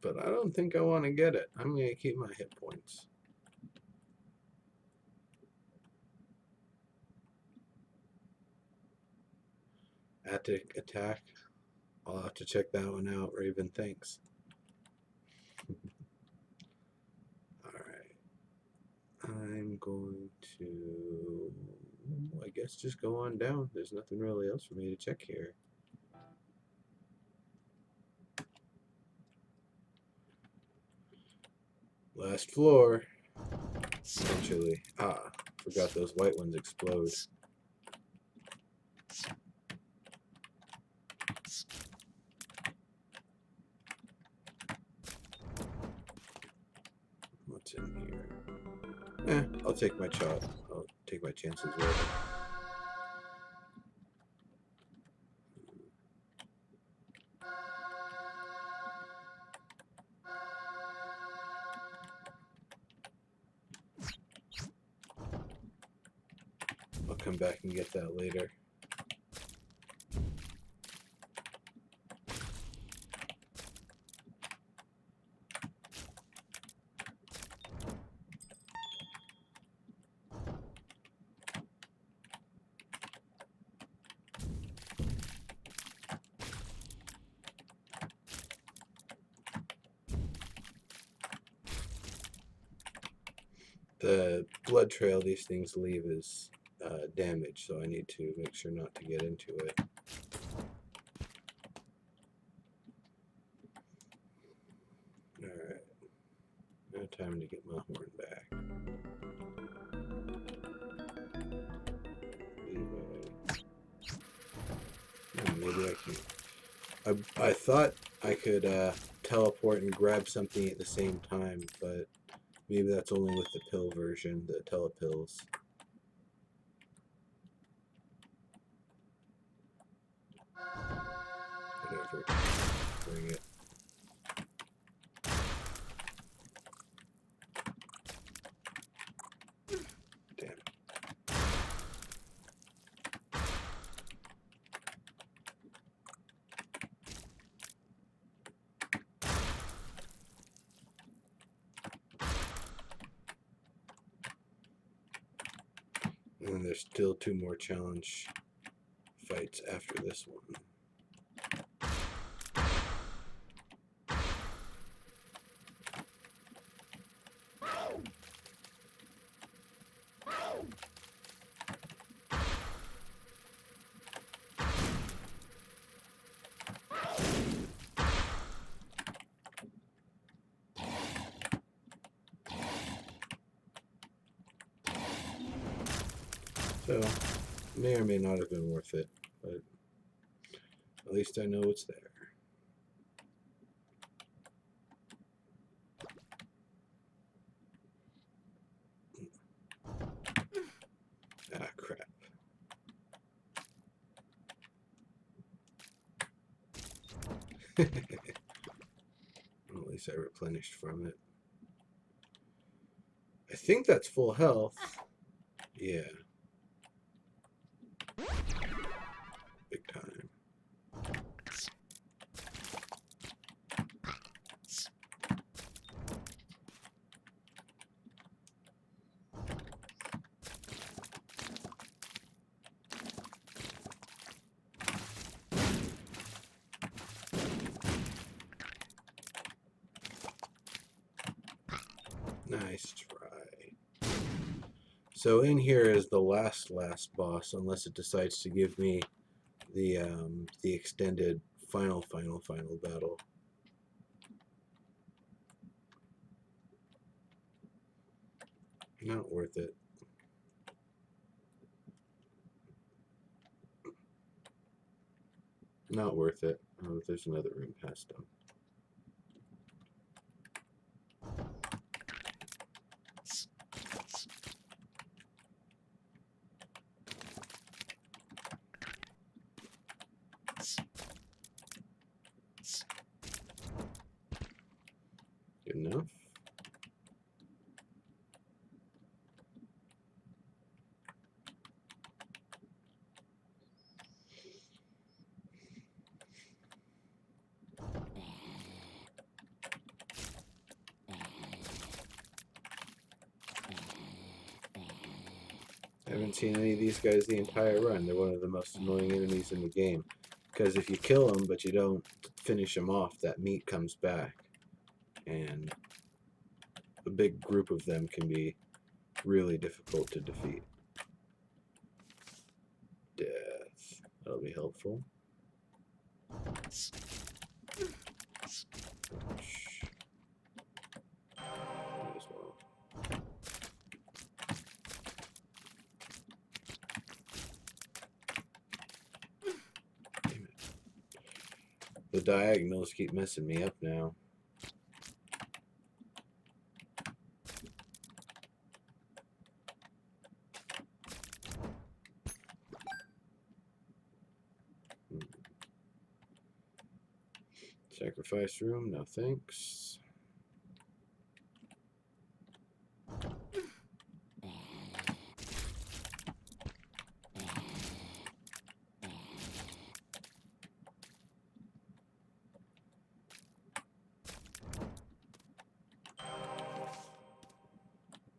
But I don't think I want to get it. I'm going to keep my hit points. Attic attack. I'll have to check that one out. Raven, thanks. Alright. I'm going to, I guess, just go on down. There's nothing really else for me to check here. Last floor. Essentially. Ah, forgot those white ones explode. What's in here? I'll take my shot. I'll take my chances with it. I'll come back and get that later. The blood trail these things leave is damaged, so I need to make sure not to get into it. Alright. Now time to get my horn back. Maybe I can. I thought I could teleport and grab something at the same time, but maybe that's only with the pill version, the telepills. Whatever. Bring it. Damn. And there's still 2 more challenge fights after this one. So, may or may not have been worth it, but at least I know it's there. Ah, crap. At least I replenished from it. I think that's full health. Yeah. Big time. Nice try. So in here is the last boss, unless it decides to give me the extended final battle. Not worth it. Not worth it. Oh, there's another room past them. Good enough. I haven't seen any of these guys the entire run. They're one of the most annoying enemies in the game. Because if you kill them but you don't finish them off, that meat comes back. And a big group of them can be really difficult to defeat. Death. That'll be helpful. Might as well. Damn it. The diagonals keep messing me up now. Sacrifice room, no thanks.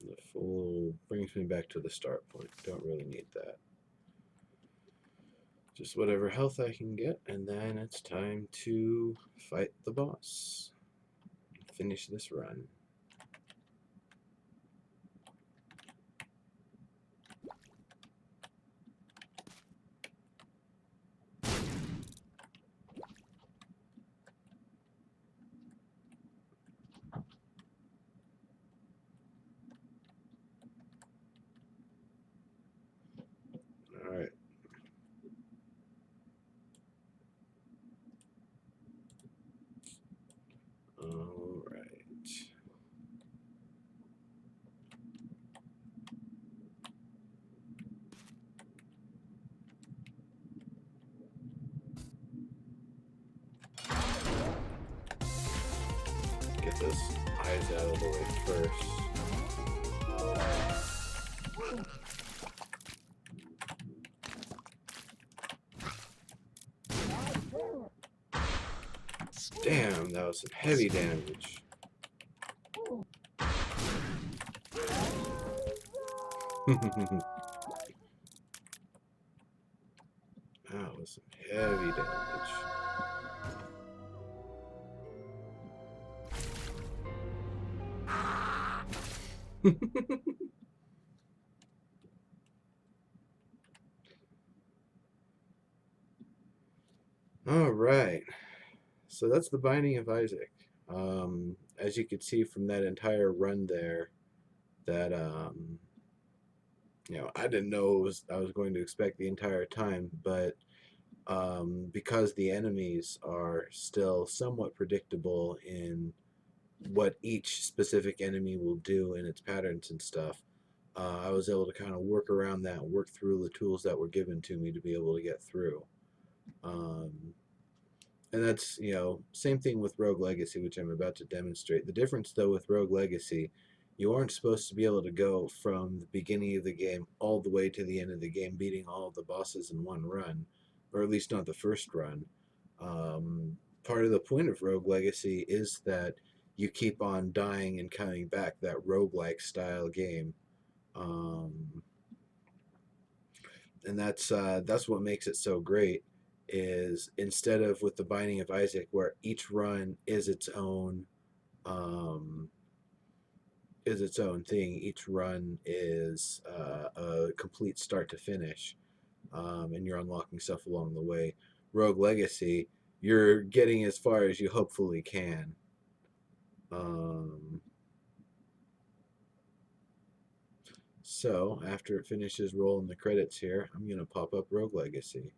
The full brings me back to the start point. Don't really need that. Just whatever health I can get, and then it's time to fight the boss. Finish this run. Alright. Alright. Get those eyes out of the way first. Damn, that was some heavy damage. That was some heavy damage. All right. So that's the Binding of Isaac. As you could see from that entire run there, that I didn't know I was going to expect the entire time, but because the enemies are still somewhat predictable in what each specific enemy will do and its patterns and stuff, I was able to kind of work around that, work through the tools that were given to me to be able to get through. And that's, same thing with Rogue Legacy, which I'm about to demonstrate. The difference, though, with Rogue Legacy, you aren't supposed to be able to go from the beginning of the game all the way to the end of the game, beating all of the bosses in one run, or at least not the first run. Part of the point of Rogue Legacy is that you keep on dying and coming back, that roguelike style game. And that's what makes it so great, is instead of with the Binding of Isaac, where each run is its own is its own thing. Each run is a complete start to finish, and you're unlocking stuff along the way. Rogue Legacy, you're getting as far as you hopefully can. So after it finishes rolling the credits here, I'm going to pop up Rogue Legacy.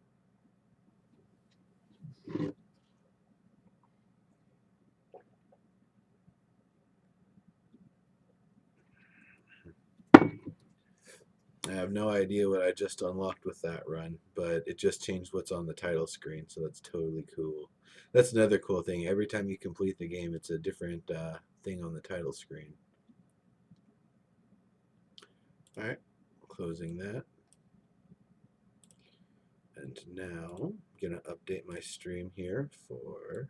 I have no idea what I just unlocked with that run, but it just changed what's on the title screen, so that's totally cool. That's another cool thing. Every time you complete the game, it's a different thing on the title screen. All right, closing that. And now I'm going to update my stream here for